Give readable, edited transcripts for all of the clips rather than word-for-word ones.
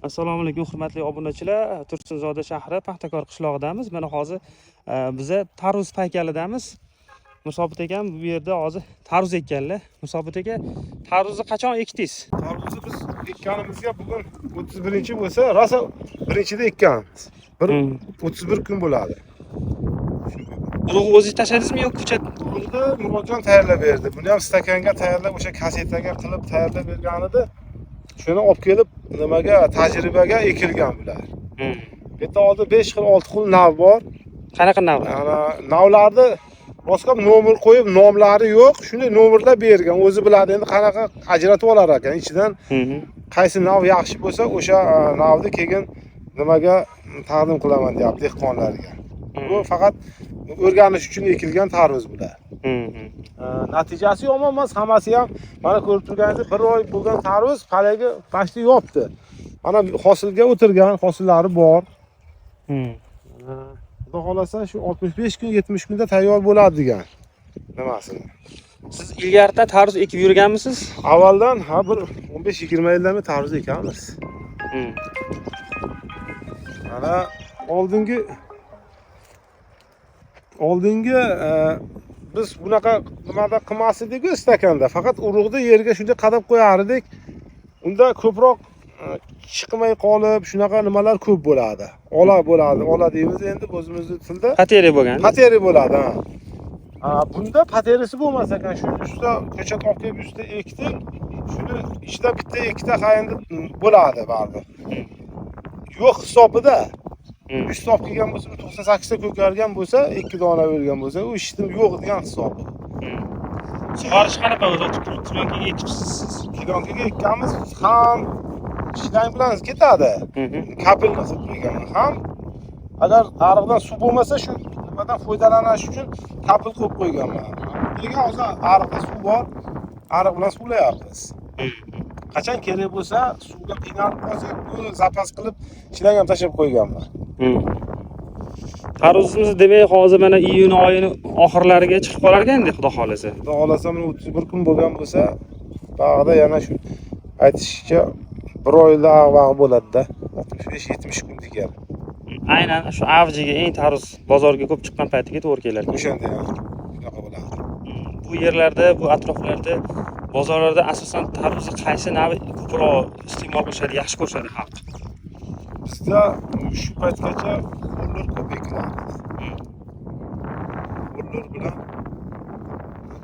Assalomu alaykum hurmatli obunachilar. Tursunzoda shahri Paxtakor qishlog'idamiz. Mana hozir biza tarvuz paykalidamiz. Musobit akam bu yerda hozir tarvuz ekkanlar. Musobit aka, tarvuzni qachon ekdingiz? Tarvuzni biz ekkanimizga bugun 31 bo'lsa, rosa birinchida ekkanmiz. 31 kun bo'ladi. Urug'ni o'zingiz tashladingizmi yo ko'chat? Urug'ni Murodjon tayyorlab berdi. Buni ham stakanga tayyorlab, o'sha kasetaga qilib tayyorlab bergan edi. Shuni olib kelib, nimaga tajribaga ekilgan bular. Bu yerda hozir 5 xil 6 xil nav bor. Qanaqa nav? Ana navlarni boshqa nomer qo'yib, nomlari yo'q. Shuni nomerlar bergan. O'zi biladi endi qanaqa ajratib olar ekan. Ichidan qaysi nav yaxshi bo'lsa, o'sha navni keyin nimaga taqdim qilaman deyapti dehqonlarga. Bu faqat o'rganish uchun ekilgan tarvuz bular. Natijasi yomon emas, hammasi ham mana ko'rib turganingizdek 1 oy bo'lgan tarvuz qalagi pashti yopdi. Mana hosilga o'tirgan, hosillari bor. Xudo xolasa shu 65 kun, 70 kunda tayyor bo'ladi degan. Nimasi? Siz ilgarida tarvuz ekib yurganmisiz? Avvaldan bir 15-20 yildan beri tarvuz ekanmiz. Mana oldingi biz bunaqa nimada qilmas edik-ku stakanda. Faqat urug'ni yerga shunday qadab qo'yar edik. Unda ko'proq chiqmay qolib, shunaqa nimalar ko'p bo'ladi. Ola bo'ladi. Ola deymiz endi o'zimizning tilda. Pateri bo'lgan. Pateri bo'ladi, ha. Bunda paterisi bo'lmas ekan. Shu ustida ko'chat olib kelib ustida ekdik. Shuni ichida bitta ikkita qayindi bo'ladi baribir. Yo'q hisobida. 100 top kelgan bo'lsa, 98 ta ko'kargan bo'lsa, 2 dona bo'lgan bo'lsa, u ishim yo'q degan hisobi. Sug'orish qanaqa o'zi? Kiloga ekibsiz siz? Kiloga ekkanmiz, ham ishlang bilan ketadi. Kapelni qilib qo'ygan. Ham agar ariqdan suv bo'lmasa, shu nimadan foydalanish uchun kapel qilib qo'yganman. Nega hozir ariqda suv bor, ariq bilan suvlayapmiz. Qachon kerak bo'lsa, suvga qiynalib qolsak, buni zapas qilib ishlang ham tashab qo'yganman. Tarvuzimiz demak hozir mana iyun oyini oxirlariga chiqib qolar ekan-da, xudo xolasa. Xudo xolasa 31 kun bo'lgan bo'lsa, bag'da yana shu aytishcha 1 oyda vaqt bo'ladi-da. 65-70 kun degan. Aynan shu avjiga eng tarvuz bozorga ko'p chiqqan paytiga to'g'ri kelar. O'shanda ham shunaqa bo'ladi. Bu yerlarda, bu atroflarda, bozorlarda asosan tarvuzni qaysi navi ko'proq iste'mol qilishadi, yaxshi ko'rishadi xalq? Bizda shu paytgacha qo'llar ko'p ekiladi. Qo'llar bilan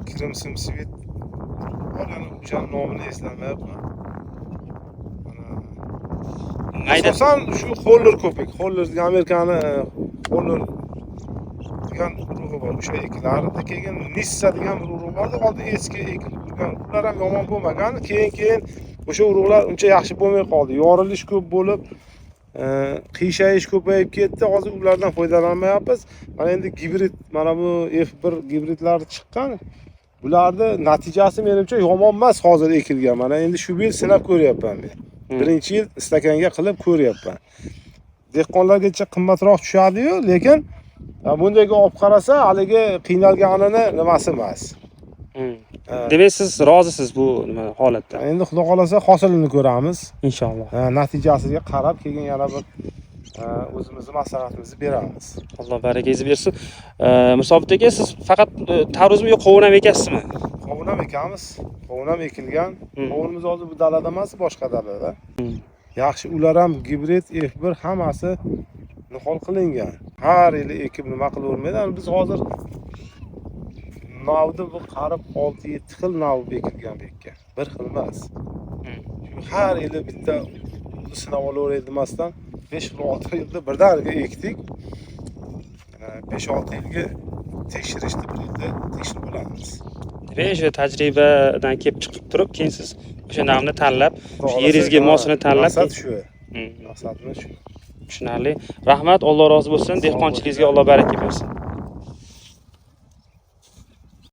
Crimson Sweet qolgan o'sha nomini eslamayapman. Asosan shu qo'llar ko'p ek. Qo'llar degan Amerikani qo'llar degan urug'i bor. O'sha ekilarida keyin Nissa degan bir urug' bor. Oldin eski ekilib turgan. Ular ham yomon bo'lmagan. Keyin o'sha urug'lar uncha yaxshi bo'lmay qoldi. Yorilish ko'p bo'lib, qiyshayish ko'payib ketdi. Hozir ulardan foydalanmayapmiz. Mana endi gibrid, mana bu F1 gibridlar chiqqan. Bularning natijasi menimcha yomon emas hozir ekilgan. Mana endi shu yil sinab ko'ryapman men. Birinchi yil stakanga qilib ko'ryapman. Dehqonlargacha qimmatroq tushadi-yu, lekin bundaga olib qarasa, haligi qiynalganini nimasi emas. Demak, siz rozisiz bu nima holatda? Endi xudo xolasa hosilini ko'ramiz. Inshaalloh. Natijasiga qarab keyin yana bir o'zimizning maslahatimizni beramiz. Alloh barakangizni bersin. Musobit aka, siz faqat tarvuzmi yo qovun ham ekasizmi? Qovun ham ekamiz. Qovun ham ekilgan. Qovunimiz hozir bu dalada emas, boshqa dalada. Yaxshi, ular ham gibrid, F1 hammasi nihol qilingan. Har yili ekib nima qilavermaydi. Biz hozir navni bu qarib 6-7 xil nav ekilgan bu yerga. Bir xil emas. Har yili bitta sinab olaveraydi demasdan 5-6 yilda birdaniga ekdik. 5-6 yilga tekshirishni bir yilda tekshirib olamiz. Demak, shu tajribadan kelib chiqib turib, keyin siz o'sha navni tanlab, yeringizga mosini tanlab, maqsad shu. Maqsadimiz shu. Tushunarli. Rahmat, Alloh rozi bo'lsin. Dehqonchilingizga Alloh baraka bersin.